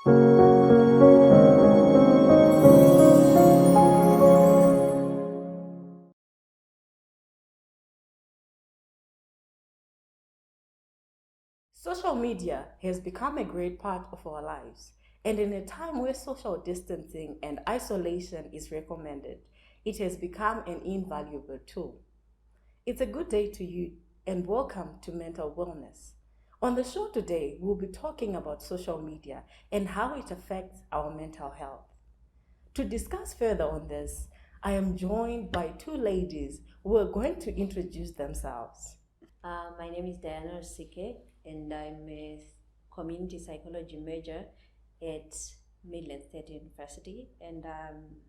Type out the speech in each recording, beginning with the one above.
Social media has become a great part of our lives, and in a time where social distancing and isolation is recommended, it has become an invaluable tool. It's a good day to you, and welcome to Mental Wellness. On the show today, we'll be talking about social media and how it affects our mental health. To discuss further on this, I am joined by two ladies who are going to introduce themselves. My name is Diana Sike, and I'm a community psychology major at Midland State University, and I'm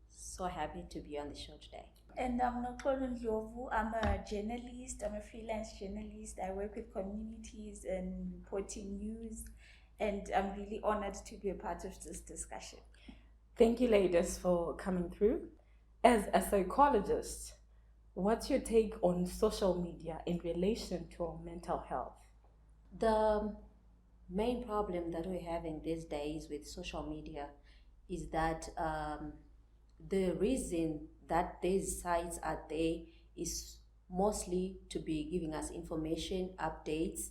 so happy to be on the show today. And I'm Noxolo Ndlovu. I'm a journalist. I'm a freelance journalist. I work with communities and reporting news, and I'm really honored to be a part of this discussion. Thank you, ladies, for coming through. As a psychologist, what's your take on social media in relation to our mental health? The main problem that we're having these days with social media is that the reason that these sites are there is mostly to be giving us information, updates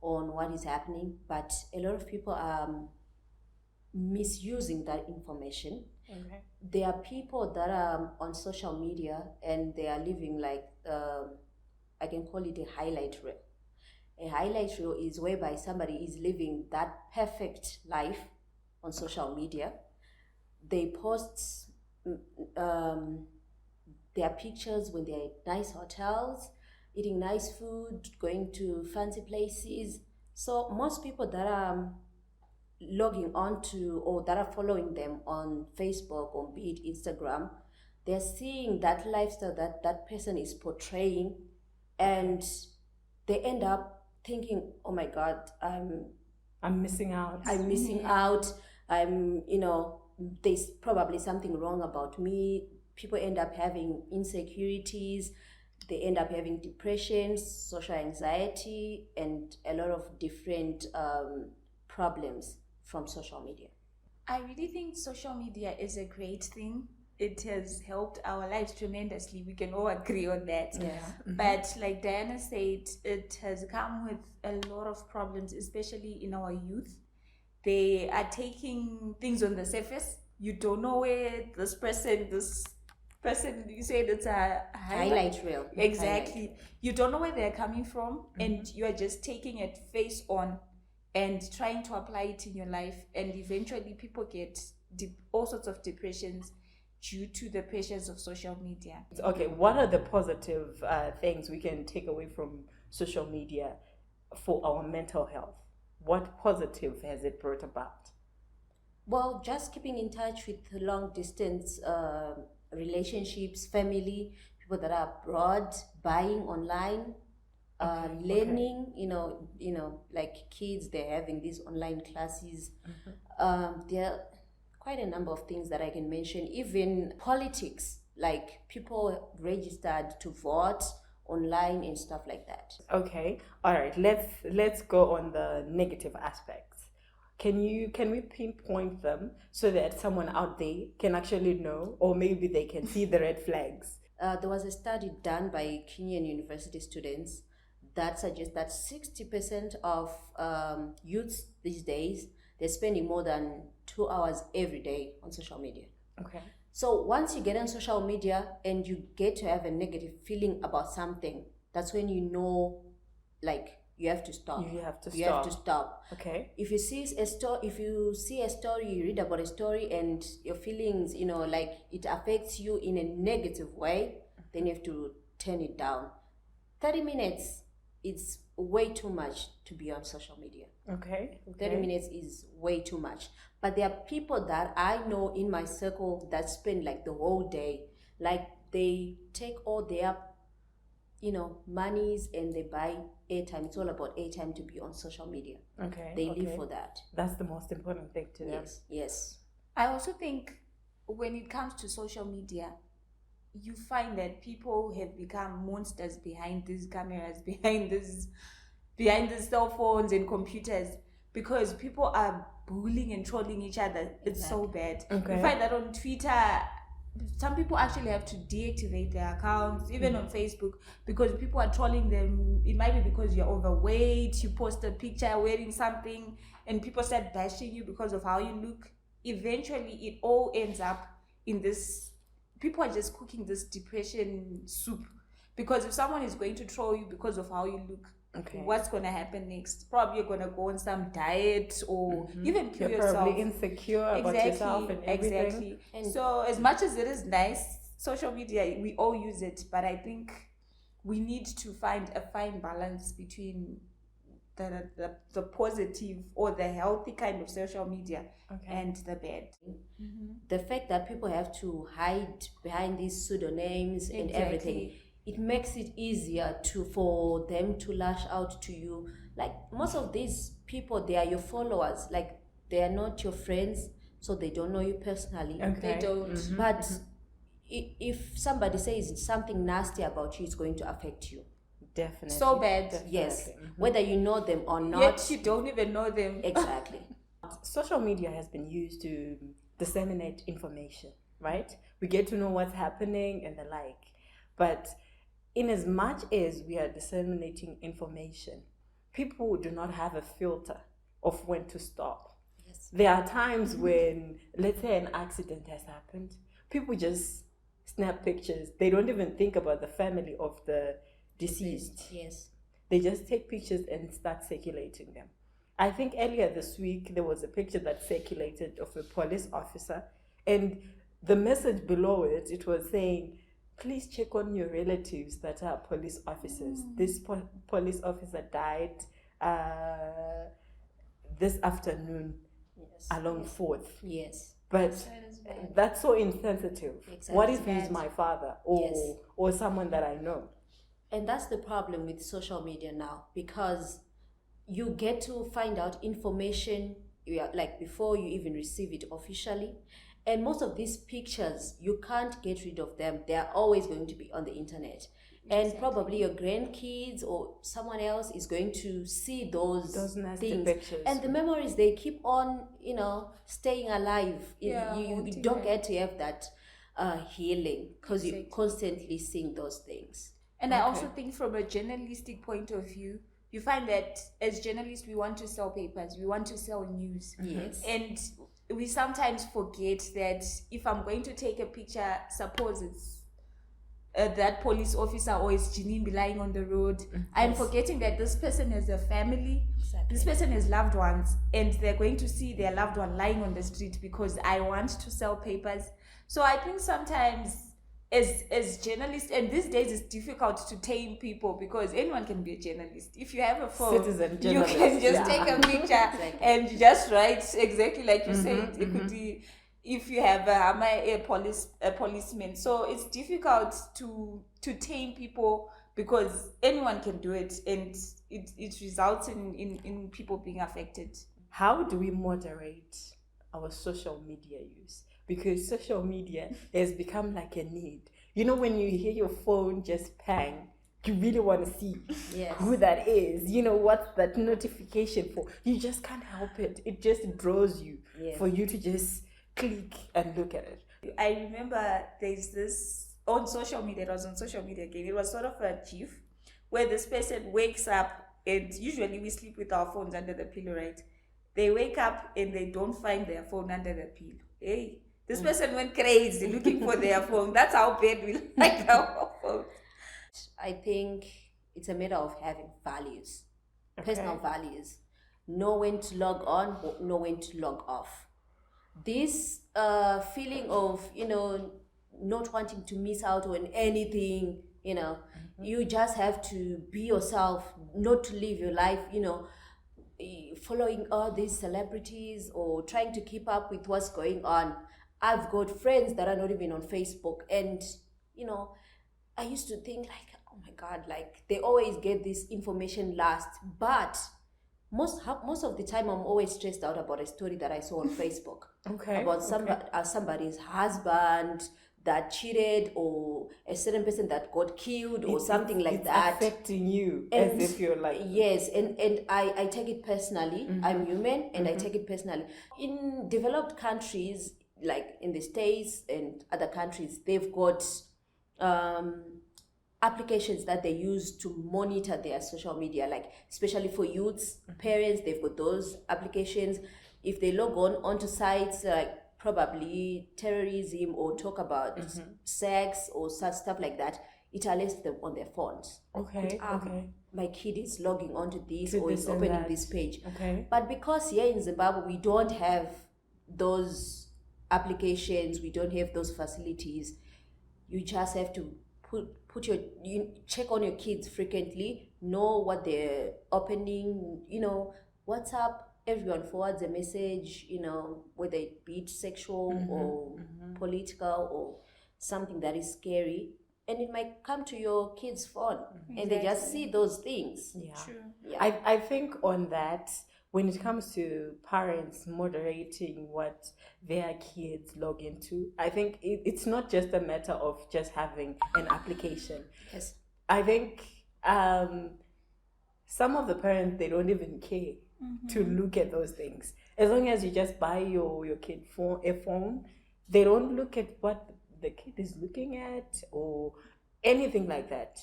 on what is happening, but a lot of people are misusing that information. Okay. There are people that are on social media and they are living like I can call it a highlight reel. A highlight reel is whereby somebody is living that perfect life on social media. They post their pictures when they're at nice hotels, eating nice food, going to fancy places. So most people that are logging on to or that are following them on Facebook or be it Instagram, they're seeing that lifestyle that that person is portraying, and they end up thinking, oh my God, I'm missing out. I'm missing out. There's probably something wrong about me. People end up having insecurities. They end up having depression, social anxiety, and a lot of different problems from social media. I really think social media is a great thing. It has helped our lives tremendously. We can all agree on that. Yeah. But like Diana said, it has come with a lot of problems, especially in our youth. They are taking things on the surface. You don't know where this person, you said it's a Highlight reel. Exactly. Highlight. You don't know where they're coming from, and you are just taking it face on and trying to apply it in your life. And eventually people get all sorts of depressions due to the pressures of social media. Okay, what are the positive things we can take away from social media for our mental health? What positive has it brought about? Well, just keeping in touch with long distance relationships, family, people that are abroad, buying online, learning. Like kids, they're having these online classes. There are quite a number of things that I can mention. Even politics, like people registered to vote online and stuff like that. Okay, all right. Let's go on the negative aspects. Can we pinpoint them so that someone out there can actually know, or maybe they can see the red flags? There was a study done by Kenyan university students that suggests that 60% of youths these days, they're spending more than 2 hours every day on social media. Okay. So once you get on social media and you get to have a negative feeling about something, that's when you know, like, you have to stop. You have to stop. Okay. If you see a story, you read about a story, and your feelings, like it affects you in a negative way, then you have to turn it down. 30 minutes, it's way too much to be on social media. Okay. 30 minutes is way too much. But there are people that I know in my circle that spend like the whole day. Like they take all their, monies and they buy airtime. It's all about airtime to be on social media. Okay. They live for that. That's the most important thing to them. Yes. I also think when it comes to social media, you find that people have become monsters behind these cameras, behind these cell phones and computers, because people are bullying and trolling each other. It's so bad. Okay. You find that on Twitter, some people actually have to deactivate their accounts, even on Facebook, because people are trolling them. It might be because you're overweight, you post a picture wearing something, and people start bashing you because of how you look. Eventually, it all ends up in this. People are just cooking this depression soup, because if someone is going to troll you because of how you look, what's going to happen next? Probably you're going to go on some diet, or even kill You're yourself. probably insecure about yourself and everything. Exactly. So as much as it is nice, social media, we all use it, but I think we need to find a fine balance between the positive or the healthy kind of social media and the bad. The fact that people have to hide behind these pseudonyms and everything, it makes it easier for them to lash out to you. Like most of these people, they are your followers. Like they are not your friends, so they don't know you personally. They don't. But if somebody says something nasty about you, it's going to affect you. Definitely. So bad. Definitely. Yes. Whether you know them or not. Yet you don't even know them. Exactly. Social media has been used to disseminate information, right? We get to know what's happening and the like. But in as much as we are disseminating information, people do not have a filter of when to stop. Yes. There are times when, let's say, an accident has happened, people just snap pictures. They don't even think about the family of the deceased. Yes. They just take pictures and start circulating them. I think earlier this week there was a picture that circulated of a police officer, and the message below it, it was saying, please check on your relatives that are police officers. This police officer died this afternoon along 4th. Yes. But that's so insensitive. Exactly. What if he's my father or someone that I know? And that's the problem with social media now, because you get to find out information like before you even receive it officially. And most of these pictures, you can't get rid of them. They are always going to be on the internet. And probably your grandkids or someone else is going to see those nasty things. pictures. And the memories, they keep on, staying alive. Yeah, You don't get to have that healing because you're constantly seeing those things. And I also think from a journalistic point of view, you find that as journalists, we want to sell papers, we want to sell news. Yes. And we sometimes forget that if I'm going to take a picture, suppose it's that police officer or it's Janine lying on the road, I'm forgetting that this person has a family, this person has loved ones, and they're going to see their loved one lying on the street because I want to sell papers. So I think sometimes as journalists, and these days it's difficult to tame people because anyone can be a journalist. If you have a phone, Citizen you journalist, can just take a picture and just write exactly like you said. It could be if you have a policeman. So it's difficult to tame people because anyone can do it, and it results in people being affected. How do we moderate our social media use? Because social media has become like a need. You know, when you hear your phone just pang, you really want to see who that is. You know, what's that notification for? You just can't help it. It just draws you for you to just click and look at it. I remember there's this on social media, it was on social media again. It was sort of a GIF where this person wakes up, and usually we sleep with our phones under the pillow, right? They wake up and they don't find their phone under the pillow. Hey, this person went crazy looking for their phone. That's how bad we like our phone. I think it's a matter of having values, personal values. Know when to log on, know when to log off. This feeling of, not wanting to miss out on anything, you just have to be yourself, not to live your life, following all these celebrities or trying to keep up with what's going on. I've got friends that are not even on Facebook, and I used to think like, oh my God, like they always get this information last, but most of the time I'm always stressed out about a story that I saw on Facebook about somebody's husband that cheated, or a certain person that got killed, or something like it's that. affecting you And as if you're like, yes, and I take it personally. I'm human, and I take it personally. In developed countries, like in the States and other countries, they've got applications that they use to monitor their social media, like especially for youths, parents, they've got those applications. If they log on onto sites like probably terrorism or talk about sex or such stuff like that, it alerts them on their phones. okay, okay, My kid is logging onto this, to or this is and opening that. this page. Okay. But because here in Zimbabwe we don't have those applications, we don't have those facilities, you just have to you check on your kids frequently, know what they're opening, WhatsApp, everyone forwards a message, whether it be sexual or political or something that is scary, and it might come to your kids' phone and they just see those things. Yeah. True. Yeah. I think on that, when it comes to parents moderating what their kids log into, I think it's not just a matter of just having an application. Yes. I think some of the parents, they don't even care to look at those things. As long as you just buy your kid a phone, they don't look at what the kid is looking at or anything like that.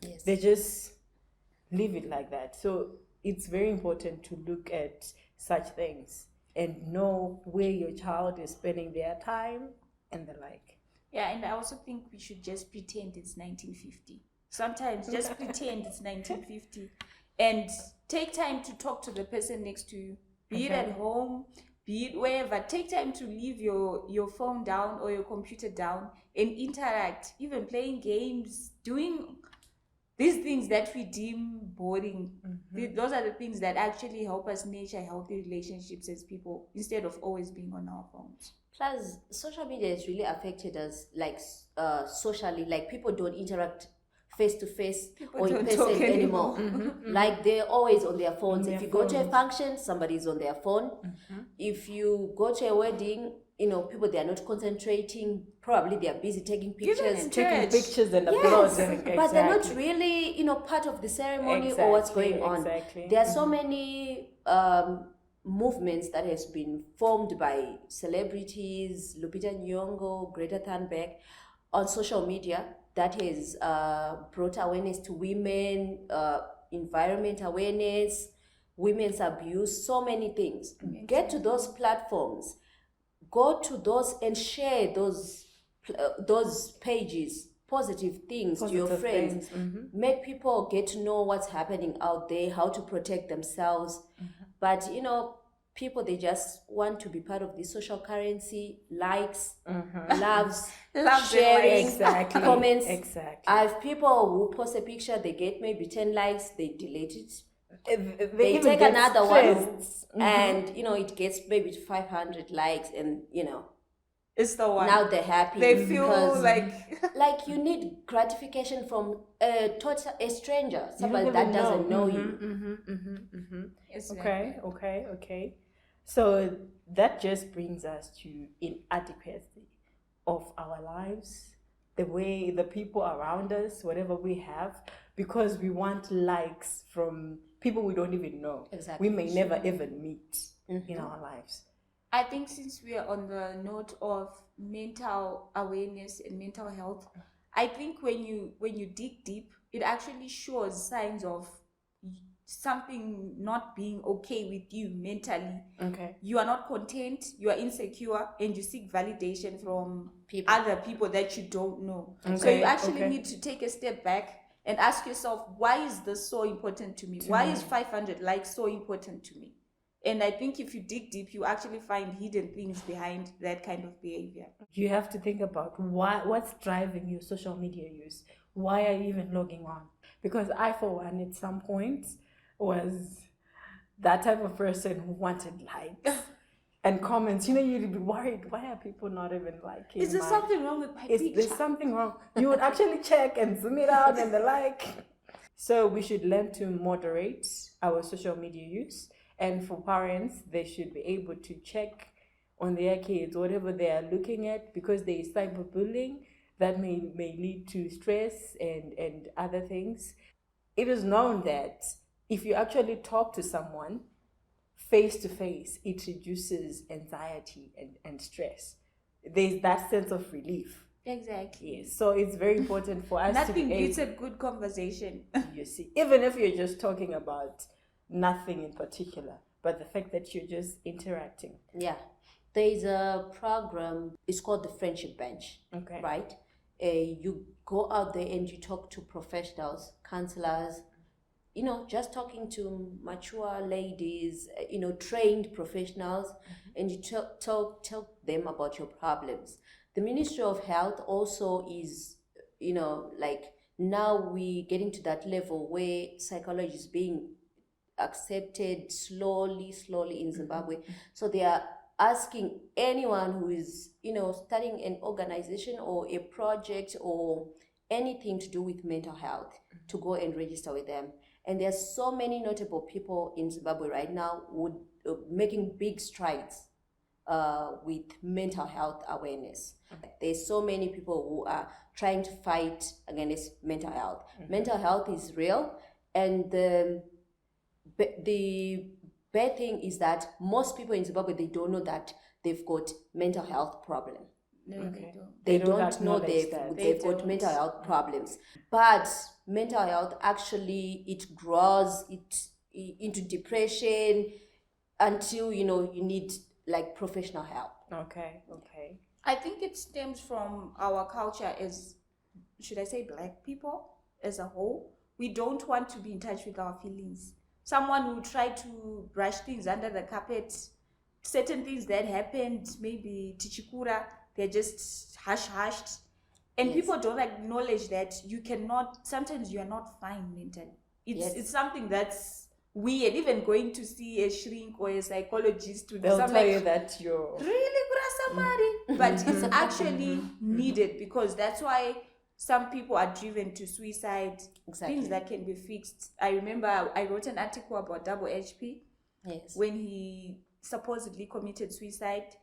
Yes. They just leave it like that. So it's very important to look at such things and know where your child is spending their time and the like. Yeah, and I also think we should just pretend it's 1950. Sometimes just pretend it's 1950 and take time to talk to the person next to you, be it at home, be it wherever. Take time to leave your phone down or your computer down and interact, even playing games, doing these things that we deem boring. Those are the things that actually help us nurture healthy relationships as people instead of always being on our phones. Plus, social media has really affected us, like socially. Like people don't interact face to face or in don't person talk anymore. Like they're always on their phones. On If their you go to a phones. function, somebody's on their phone. If you go to a wedding, people, they are not concentrating. Probably they are busy taking pictures. in Taking church. pictures and Yes, uploading. but they're not Exactly. really, part of the ceremony or what's going on. Exactly. There are so many movements that has been formed by celebrities, Lupita Nyong'o, Greta Thunberg, on social media that has brought awareness to women, environment awareness, women's abuse, so many things. Get to those platforms, go to those and share those pages, positive things to your friends. Make people get to know what's happening out there, how to protect themselves. But people, they just want to be part of the social currency, likes, loves, sharing, Exactly. comments. Exactly. I have people who post a picture, they get maybe 10 likes, they delete it. They even take get another one, stressed. and it gets maybe 500 likes, and It's the one. now they're happy. They feel because like you need gratification from a stranger, somebody even that doesn't know you. it's Okay. So that just brings us to inadequacy of our lives, the way the people around us, whatever we have, because we want likes from people we don't even know. Exactly. We may never even meet in our lives. I think since we are on the note of mental awareness and mental health, I think when you dig deep, it actually shows signs of something not being okay with you mentally. Okay. You are not content, you are insecure, and you seek validation from People. other people that you don't know. So Okay, you actually okay. need to take a step back and ask yourself, why is this so important to me? Why is 500 likes so important to me? And I think if you dig deep, you actually find hidden things behind that kind of behavior. You have to think about what's driving your social media use. Why are you even logging on? Because I, for one, at some point, was that type of person who wanted likes and comments. You'd be worried, why are people not even liking? Is there something wrong with my picture? There's something wrong. You would actually check and zoom it out and the like. So we should learn to moderate our social media use. And for parents, they should be able to check on their kids, whatever they are looking at, because there is cyberbullying that may lead to stress and other things. It is known that if you actually talk to someone face to face, it reduces anxiety and stress. There's that sense of relief. Exactly. Yes. So it's very important for us Nothing to be beats a good conversation. you see, even if you're just talking about nothing in particular, but the fact that you're just interacting. Yeah. There is a program, it's called the Friendship Bench, Okay. right? You go out there and you talk to professionals, counselors, just talking to mature ladies, trained professionals, and you tell them about your problems. The Ministry of Health also is, like now we getting to that level where psychology is being accepted slowly in Zimbabwe. So they are asking anyone who is, starting an organization or a project or anything to do with mental health to go and register with them. And there's so many notable people in Zimbabwe right now who making big strides with mental health awareness. There's so many people who are trying to fight against mental health. Mental health is real, and the bad thing is that most people in Zimbabwe, they don't know that they've got mental health problem. No, Okay. They They don't don't know acknowledge they've that. got mental health problems. But mental health actually, it grows into depression until you need like professional help. Okay. I think it stems from our culture as, should I say, Black people as a whole. We don't want to be in touch with our feelings. Someone will try to brush things under the carpet. Certain things that happened, maybe Tichikura, they're just hushed. And Yes. people don't acknowledge that sometimes you are not fine mentally. It's something that's weird. Even going to see a shrink or a psychologist to do They'll something tell you that you're really somebody, but it's actually needed, because that's why some people are driven to suicide. Exactly. Things that can be fixed. I remember I wrote an article about Double HP. Yes. When he supposedly committed suicide.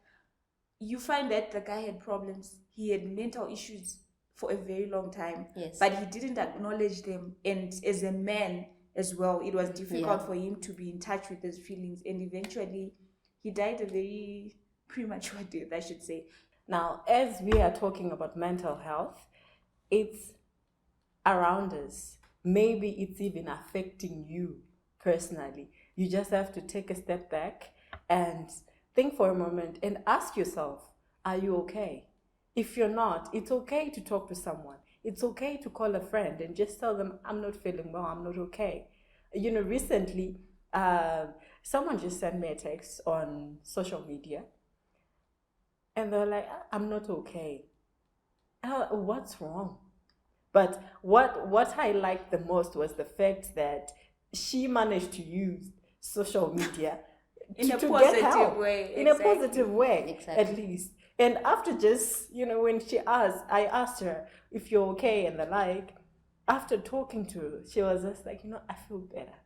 You find that the guy had problems. He had mental issues for a very long time. Yes. But he didn't acknowledge them, and as a man as well, it was difficult for him to be in touch with his feelings, and eventually he died a very premature death, I should say. Now, as we are talking about mental health, it's around us. Maybe it's even affecting you personally. You just have to take a step back and think for a moment and ask yourself, are you okay? If you're not, it's okay to talk to someone. It's okay to call a friend and just tell them, I'm not feeling well, I'm not okay. Recently, someone just sent me a text on social media, and they're like, I'm not okay. What's wrong? But what I liked the most was the fact that she managed to use social media in a to positive get help. way. In a positive way, Exactly. at least. And after just, when I asked her if you're okay and the like, after talking to her, she was just like, I feel better.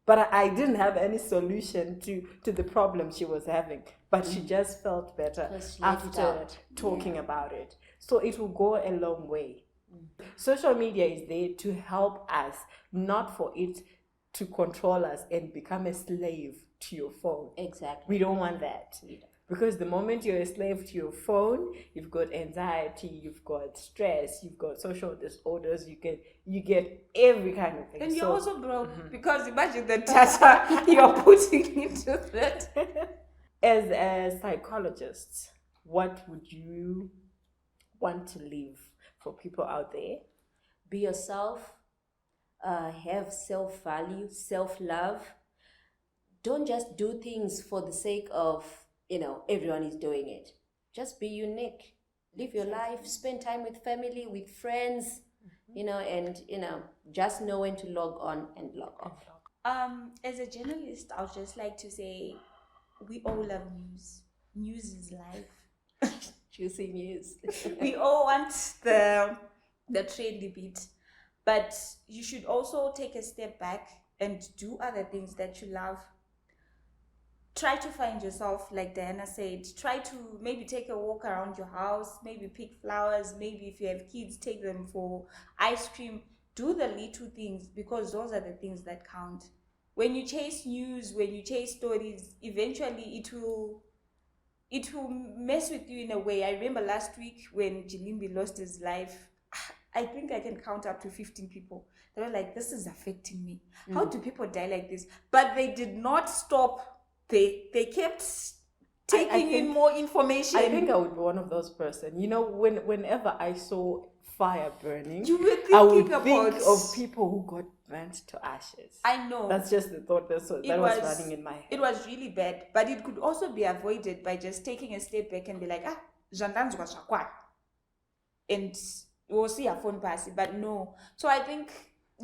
But I didn't have any solution to the problem she was having. But she just felt better after talking about it. So it will go a long way. Social media is there to help us, not for it to control us and become a slave to your phone. Exactly. We don't want that. Because the moment you're a slave to your phone, you've got anxiety, you've got stress, you've got social disorders, you get every kind of thing. And you're also broke, because imagine the data you're putting into that. As a psychologist, what would you want to leave for people out there? Be yourself, have self-value, self-love. Don't just do things for the sake of, everyone is doing it. Just be unique. Live your life, spend time with family, with friends, and, just know when to log on and log off. As a journalist, I would just like to say, we all love news. News is life. Juicy news. We all want the trendy bit, but you should also take a step back and do other things that you love. try to find yourself, like Diana said. Try to maybe take a walk around your house, maybe pick flowers, maybe if you have kids, take them for ice cream. Do the little things, because those are the things that count. When you chase news, when you chase stories, eventually it will mess with you in a way. I remember last week when Jilimbi lost his life, I think I can count up to 15 people. They were like, this is affecting me. How do people die like this? But they did not stop. They kept taking in more information. I think I would be one of those person. You know, whenever I saw fire burning, You were I would thinking think about of people who got burnt to ashes. I know. That's just the thought that was running in my head. It was really bad, but it could also be avoided by just taking a step back and be like, Jandanzwa Shakwa. And we'll see a phone pass. But no. So I think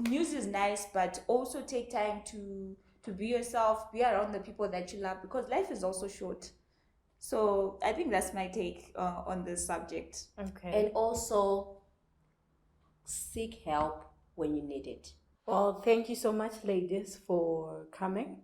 news is nice, but also take time to be yourself, be around the people that you love, because life is also short. So I think that's my take on this subject. Okay. And also seek help when you need it. Well, thank you so much, ladies, for coming.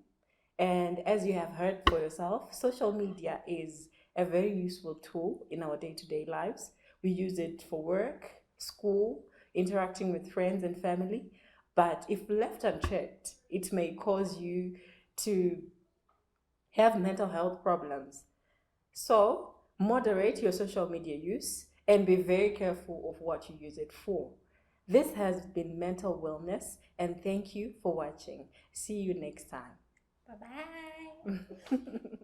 And as you have heard for yourself, social media is a very useful tool in our day-to-day lives. We use it for work, school, interacting with friends and family. But if left unchecked, it may cause you to have mental health problems. So, moderate your social media use and be very careful of what you use it for. This has been Mental Wellness, and thank you for watching. See you next time. Bye-bye.